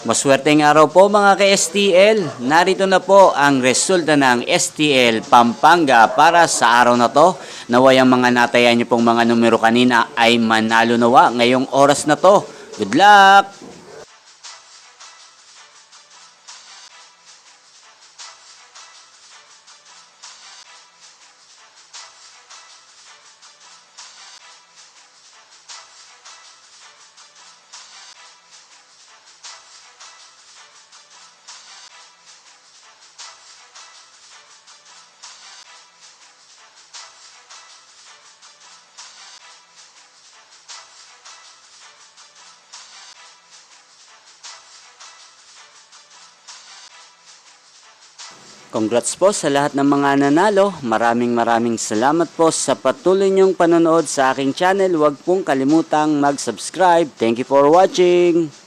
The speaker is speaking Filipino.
Maswerteng araw po mga ka-STL. Narito na po ang resulta ng STL Pampanga para sa araw na to. Naway ang mga natayan niyo pong mga numero kanina ay manalo nawa ngayong oras na to. Good luck! Congrats po sa lahat ng mga nanalo. Maraming salamat po sa patuloy niyong panonood sa aking channel. Huwag pong kalimutang mag-subscribe. Thank you for watching.